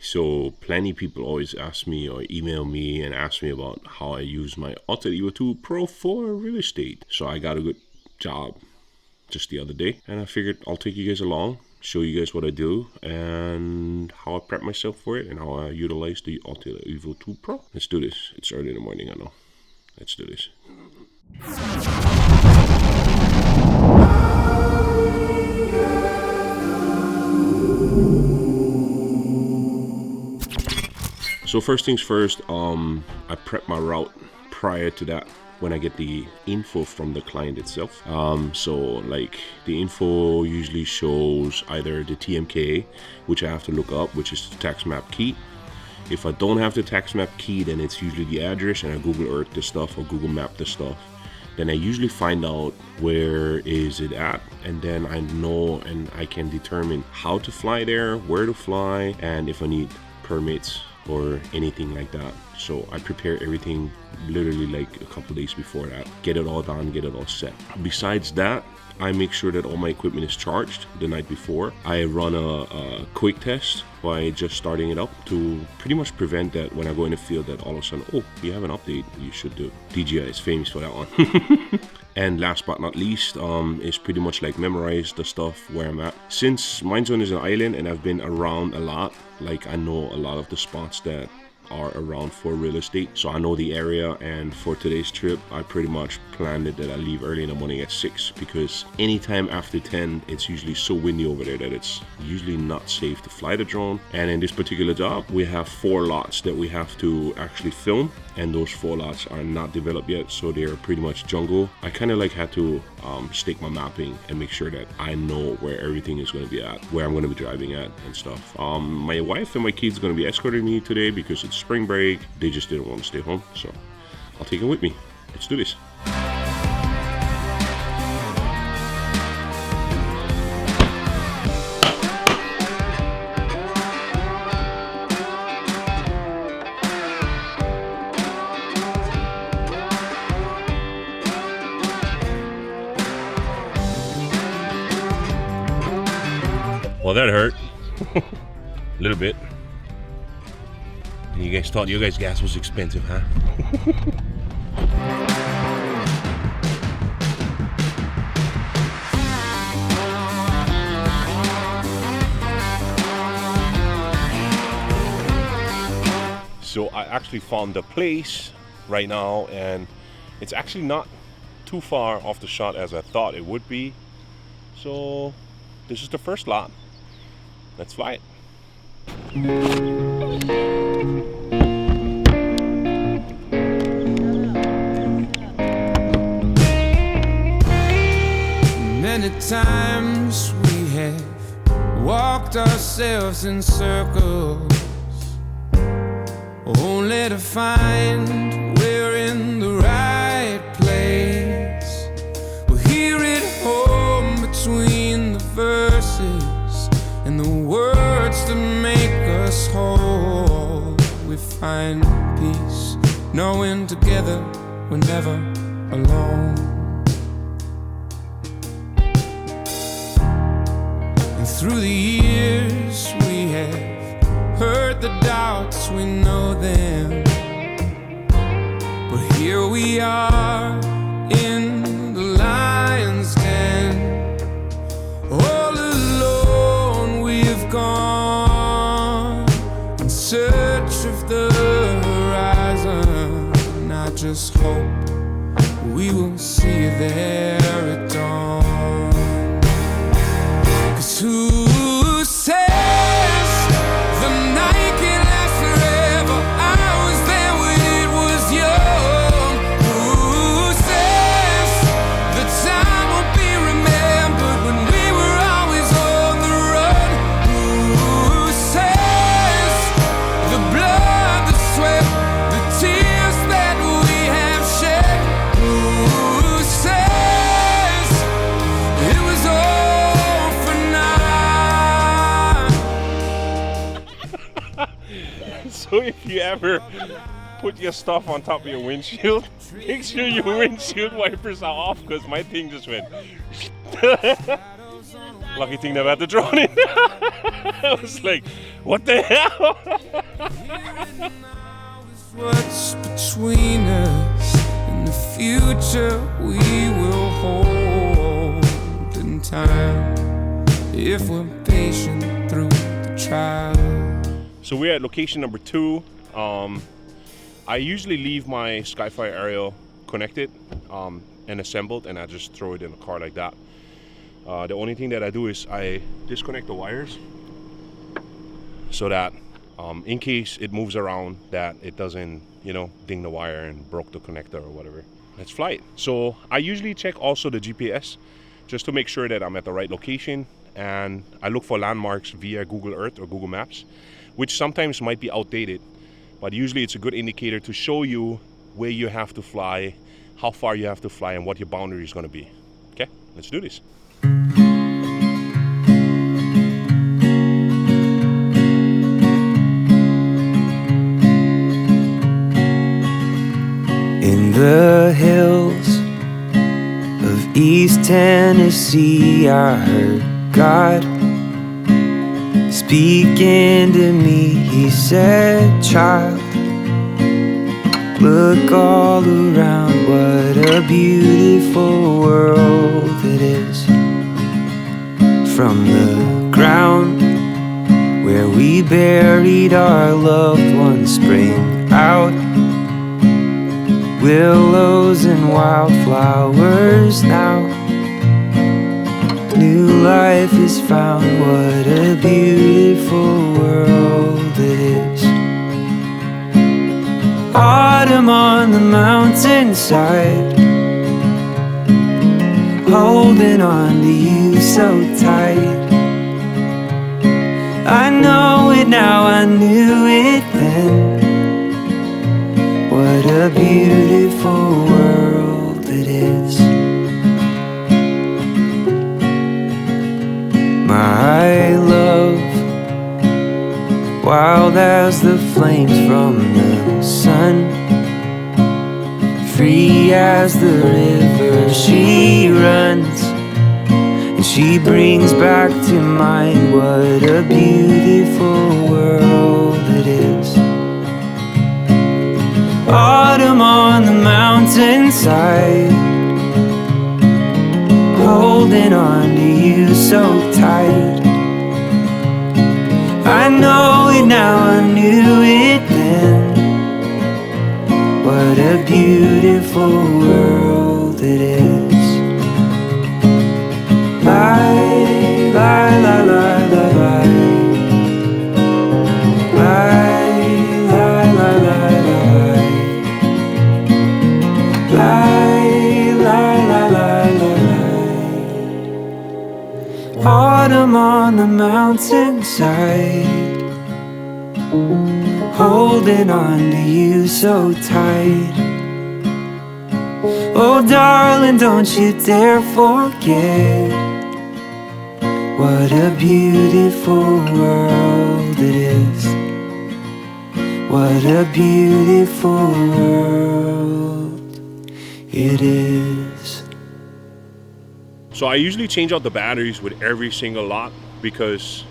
So plenty people always ask me or email me and ask me about how I use my Autel Evo 2 Pro for real estate. So I got a good job just the other day, and I figured I'll take you guys along, show you guys what I do and how I prep myself for it and how I utilize the Autel Evo 2 Pro. Let's do this. It's early in the morning, I know. Let's do this. So first things first, I prep my route prior to that when I get the info from the client itself. So like the info usually shows either the TMK, which I have to look up, which is the tax map key. If I don't have the tax map key, then it's usually the address, and I Google Earth the stuff or Google Map the stuff. Then I usually find out where is it at, and then I know and I can determine how to fly there, where to fly, and if I need permits or anything like that. So I prepare everything literally like a couple days before that, get it all done, get it all set. Besides that, I make sure that all my equipment is charged the night before. I run a quick test by just starting it up to pretty much prevent that when I go in the field that all of a sudden, oh, you have an update, you should do. DJI is famous for that one. And last but not least, is pretty much like memorize the stuff where I'm at. Since mine zone is an island and I've been around a lot, like I know a lot of the spots that are around for real estate, so I know the area. And for today's trip, I pretty much planned it that I leave early in the morning at 6, because anytime after 10 it's usually so windy over there that it's usually not safe to fly the drone. And in this particular job, we have 4 lots that we have to actually film, and those 4 lots are not developed yet, so they're pretty much jungle. I kind of like had to stake my mapping and make sure that I know where everything is going to be at, where I'm going to be driving at and stuff. My wife and my kids are going to be escorting me today because it's spring break. They just didn't want to stay home, so I'll take them with me. Let's do this. Well, that hurt a little bit. And you guys thought your guys' gas was expensive, huh? So I actually found the place right now, and it's actually not too far off the shot as I thought it would be. So this is the first lot. Let's fly it. Many times we have walked ourselves in circles, only to find we're in the right place. We'll hear it home between the verses and the words that make us whole. We find peace knowing together we're never alone. And through the years we have heard the doubts, we know them, but here we are in the lion's den. All alone we've gone in search of the horizon, and I just hope we will see you there at dawn. 'Cause who says the night can last forever? I was there when it was young. Who says the time will be remembered when we were always on the run? Who says the blood, the sweat, the tears that we have shed? Who says it was all for naught? So if you ever put your stuff on top of your windshield, make sure your windshield wipers are off, because my thing just went. Lucky thing never had the drone in. I was like, what the hell? What's between us and the future we will hold in time if we're patient through the trial. So we're at location number 2. I usually leave my Skyfire aerial connected and assembled, and I just throw it in the car like that. The only thing that I do is I disconnect the wires so that in case it moves around, that it doesn't, you know, ding the wire and broke the connector or whatever. Let's fly it. So I usually check also the GPS just to make sure that I'm at the right location, and I look for landmarks via Google Earth or Google Maps, which sometimes might be outdated, but usually it's a good indicator to show you where you have to fly, how far you have to fly, and what your boundary is going to be. Okay, let's do this. In the hills of East Tennessee, I heard God speaking to me. He said, child, look all around, what a beautiful world it is. From the ground where we buried our loved ones spring out willows and wildflowers now. New life is found, what a beautiful world it is. Autumn on the mountainside, holding on to you so tight. I know it now, I knew it then. What a beautiful world it is. My love, wild as the flames from the sun, free as the river she runs, and she brings back to mind what a beautiful world it is. Autumn on the mountainside, holding on to you so tight. I know it now, I knew it then. What a beautiful world it is. Lie, lie, lie, lie, lie, lie. Autumn on the mountainside, holding on to you so tight. Oh darling, don't you dare forget what a beautiful world it is. What a beautiful world it is. So I usually change out the batteries with every single lot, because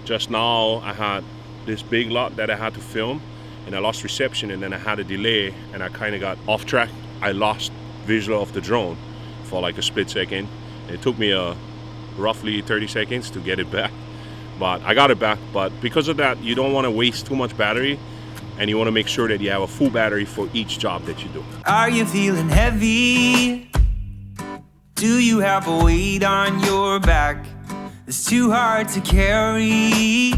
just now I had this big lot that I had to film and I lost reception, and then I had a delay and I kind of got off track. I lost visual of the drone for like a split second. It took me roughly 30 seconds to get it back, but I got it back. But because of that, you don't want to waste too much battery, and you want to make sure that you have a full battery for each job that you do. Are you feeling heavy? Do you have a weight on your back that's too hard to carry?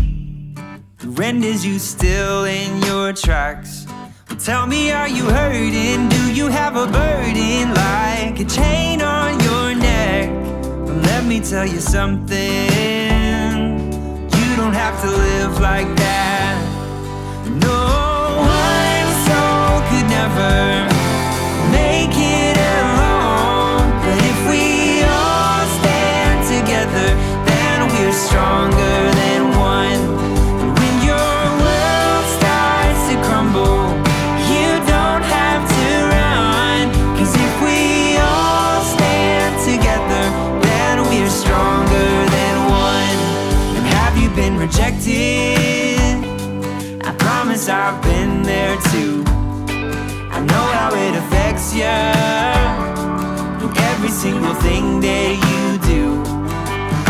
The renders you still in your tracks. Well, tell me, are you hurting? Do you have a burden like a chain on your neck? Well, let me tell you something, you don't have to live like that. No, one soul could never make it alone, but if we all stand together, then we're stronger than one. And when your world starts to crumble, you don't have to run, 'cause if we all stand together, then we're stronger than one. And have you been rejected? promise I've been there too. I know how it affects you in every single thing that you do.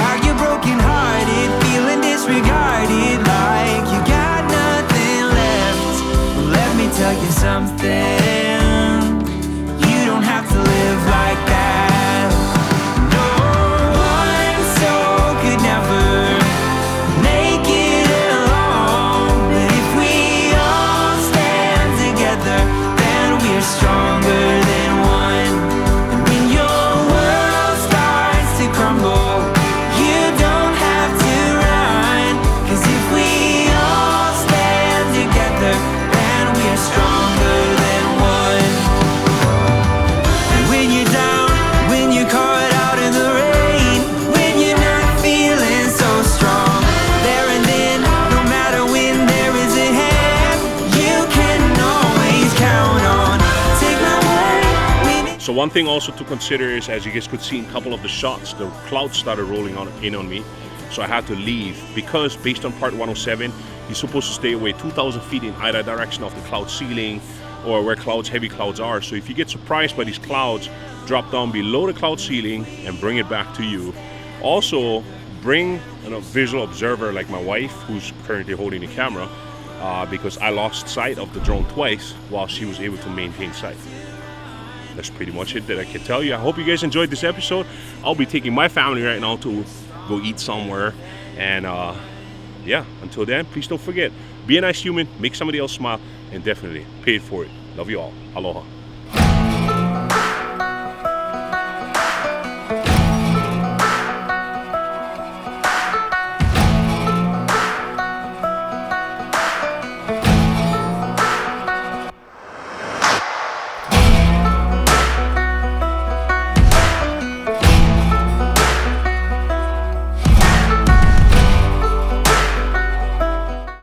Are you broken hearted, feeling disregarded, like you got nothing left? Well, let me tell you something, you don't have to live like that. No one soul could never make it alone, but if we all stand together, then we're stronger than one. And when your world starts to crumble, you don't have to run, 'cause if we all stand together, then we're stronger than one. And when you're down, when you're caught out in the rain, when you're not feeling so strong, there and then, no matter when there is a hand, you can always count on. Take my word. So one thing also to consider is, as you guys could see in a couple of the shots, the clouds started rolling in on me. So I had to leave because based on part 107, you're supposed to stay away 2,000 feet in either direction of the cloud ceiling or where heavy clouds are. So if you get surprised by these clouds, drop down below the cloud ceiling and bring it back to you. Also, bring a visual observer like my wife, who's currently holding the camera, because I lost sight of the drone twice while she was able to maintain sight. That's pretty much it that I can tell you. I hope you guys enjoyed this episode. I'll be taking my family right now to go eat somewhere. And yeah, until then, please don't forget, be a nice human, make somebody else smile, and definitely pay it forward. Love you all. Aloha.